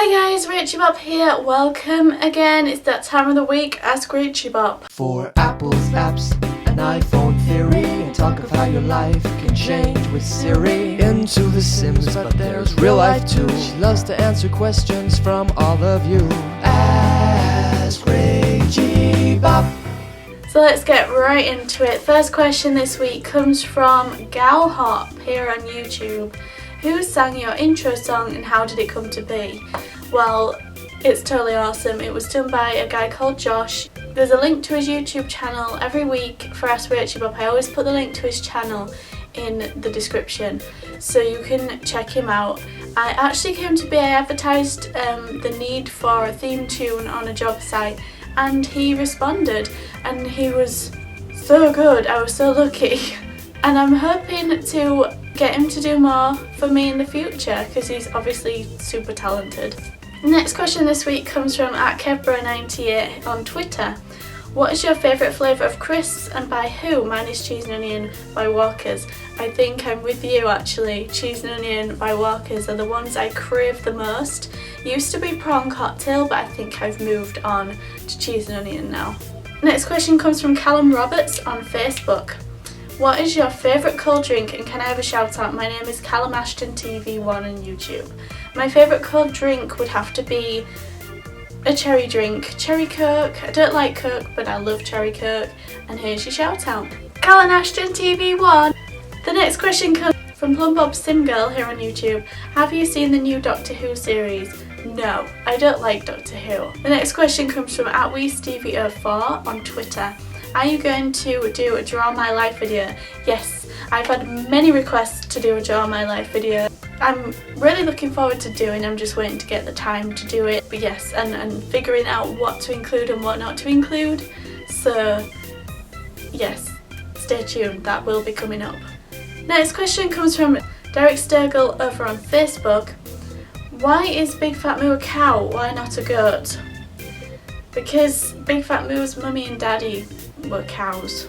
Hi guys, Rachybop here. Welcome again. It's that time of the week. Ask Rachybop. For Apple's maps and iPhone theory, and talk of how your life can change with Siri. Into The Sims, but there's real life too. She loves to answer questions from all of you. Ask Rachybop. So let's get right into it. First question this week comes from Galhop here on YouTube. Who sang your intro song and how did it come to be? Well, it's totally awesome. It was done by a guy called Josh. There's a link to his YouTube channel every week for Ask Rachybop. I always put the link to his channel in the description so you can check him out. I actually came to be, I advertised the need for a theme tune on a job site and he responded and he was so good. I was so lucky and I'm hoping to get him to do more for me in the future because he's obviously super talented. Next question this week comes from @Kevbro98 on Twitter. What is your favourite flavour of crisps and by who? Mine is cheese and onion by Walkers. I think I'm with you actually. Cheese and onion by Walkers are the ones I crave the most. Used to be prawn cocktail, but I think I've moved on to cheese and onion now. Next question comes from Callum Roberts on Facebook. What is your favourite cold drink and can I have a shout out? My name is Callum Ashton TV1 on YouTube. My favourite cold drink would have to be a cherry drink. Cherry Coke. I don't like Coke but I love Cherry Coke. And here's your shout out. Callum Ashton TV1. The next question comes from Plumbob Simgirl here on YouTube. Have you seen the new Doctor Who series? No, I don't like Doctor Who. The next question comes from @WeStevie04 on Twitter. Are you going to do a Draw My Life video? Yes, I've had many requests to do a Draw My Life video. I'm really looking forward to doing. I'm just waiting to get the time to do it. But yes, and figuring out what to include and what not to include. So yes, stay tuned, that will be coming up. Next question comes from Derek Sturgill over on Facebook. Why is Big Fat Moo a cow? Why not a goat? Because Big Fat Moo's mummy and daddy were cows.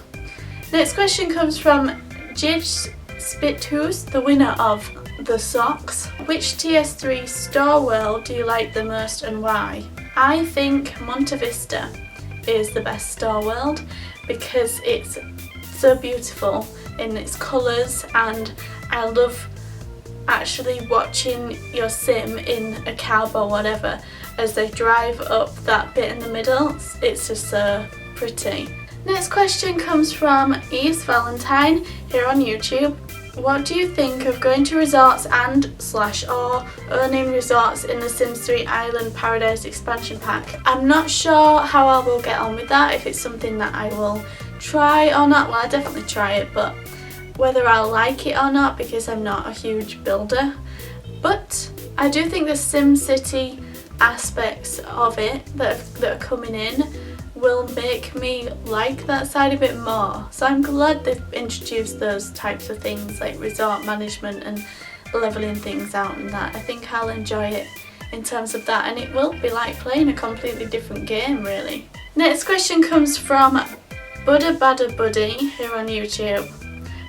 Next question comes from Jidge Spithoos, the winner of the socks. Which TS3 Star World do you like the most and why? I think Monte Vista is the best Star World because it's so beautiful in its colours and I love actually watching your sim in a cab or whatever as they drive up that bit in the middle. It's just so pretty. Next question comes from Eves Valentine here on YouTube. What do you think of going to resorts and/or owning resorts in the Sims 3 Island Paradise expansion pack? I'm not sure how I will get on with that, if it's something that I will try or not. Well, I'll definitely try it, but whether I'll like it or not because I'm not a huge builder. But I do think the SimCity aspects of it that are coming in will make me like that side a bit more. So I'm glad they've introduced those types of things like resort management and levelling things out and that. I think I'll enjoy it in terms of that and it will be like playing a completely different game really. Next question comes from Budda Badda Buddy here on YouTube.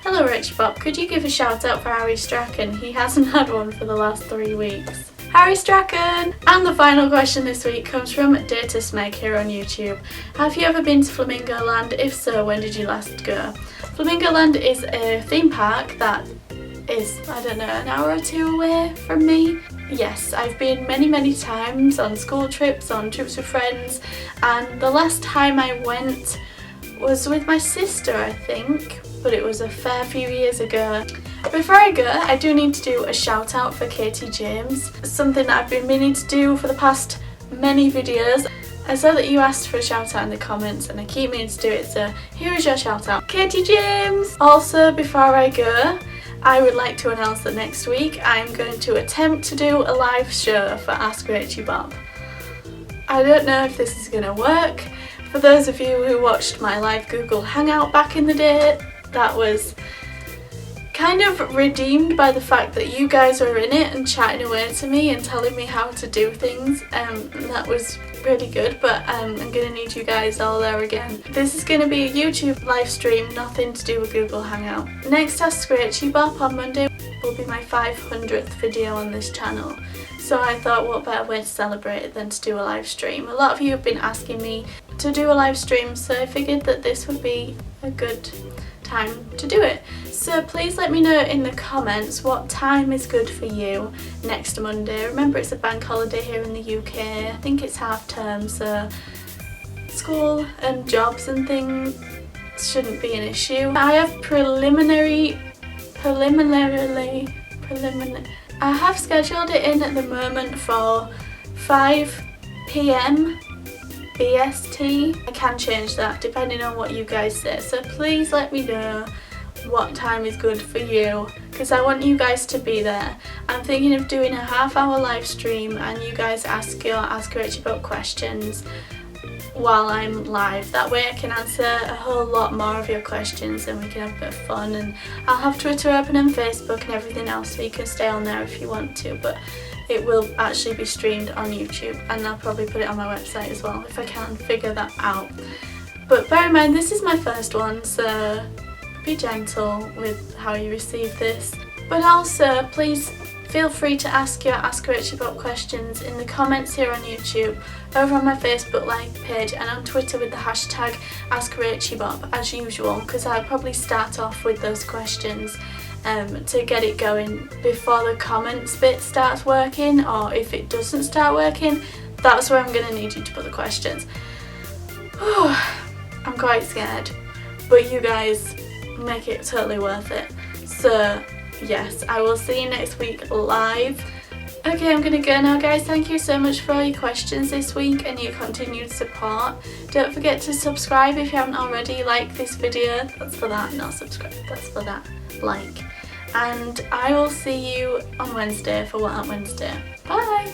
Hello Rachybop, could you give a shout out for Harry Strachan? He hasn't had one for the last 3 weeks. Harry Strachan! And the final question this week comes from Data Smeg here on YouTube. Have you ever been to Flamingo Land? If so, when did you last go? Flamingo Land is a theme park that is, I don't know, an hour or two away from me. Yes, I've been many times on school trips, on trips with friends, and the last time I went was with my sister, I think, but it was a fair few years ago. Before I go, I do need to do a shout out for Katie James, something that I've been meaning to do for the past many videos. I saw that you asked for a shout out in the comments and I keep meaning to do it, so here is your shout out. Katie James! Also, before I go, I would like to announce that next week I'm going to attempt to do a live show for Ask Rachybop. I don't know if this is going to work. For those of you who watched my live Google Hangout back in the day, that was kind of redeemed by the fact that you guys were in it and chatting away to me and telling me how to do things, and that was really good, but I'm going to need you guys all there again. This is going to be a YouTube live stream, nothing to do with Google Hangout. Next Ask Rachybop on Monday will be my 500th video on this channel, So I thought, what better way to celebrate it than to do a live stream. A lot of you have been asking me to do a live stream, so I figured that this would be a good time to do it. So please let me know in the comments what time is good for you next Monday. Remember, it's a bank holiday here in the UK. I think it's half term, so school and jobs and things shouldn't be an issue. I have I have scheduled it in at the moment for 5 PM BST. I can change that depending on what you guys say, so please let me know what time is good for you, because I want you guys to be there. I'm thinking of doing a half-hour live stream and you guys ask your Ask Rachybop questions while I'm live. That way I can answer a whole lot more of your questions and we can have a bit of fun, and I'll have Twitter open and Facebook and everything else, so you can stay on there if you want to, but it will actually be streamed on YouTube, and I'll probably put it on my website as well if I can figure that out. But bear in mind, this is my first one, so be gentle with how you receive this. But also, please feel free to ask your Ask Rachybop questions in the comments here on YouTube, over on my Facebook like page, and on Twitter with the hashtag AskRachybop as usual, because I'll probably start off with those questions to get it going before the comments bit starts working, or if it doesn't start working, that's where I'm going to need you to put the questions. I'm quite scared, but you guys make it totally worth it. So yes, I will see you next week live. Okay, I'm gonna go now, guys. Thank you so much for all your questions this week and your continued support. Don't forget to subscribe if you haven't already. Like this video. That's for that, not subscribe. That's for that. Like. And I will see you on Wednesday for What on Wednesday. Bye!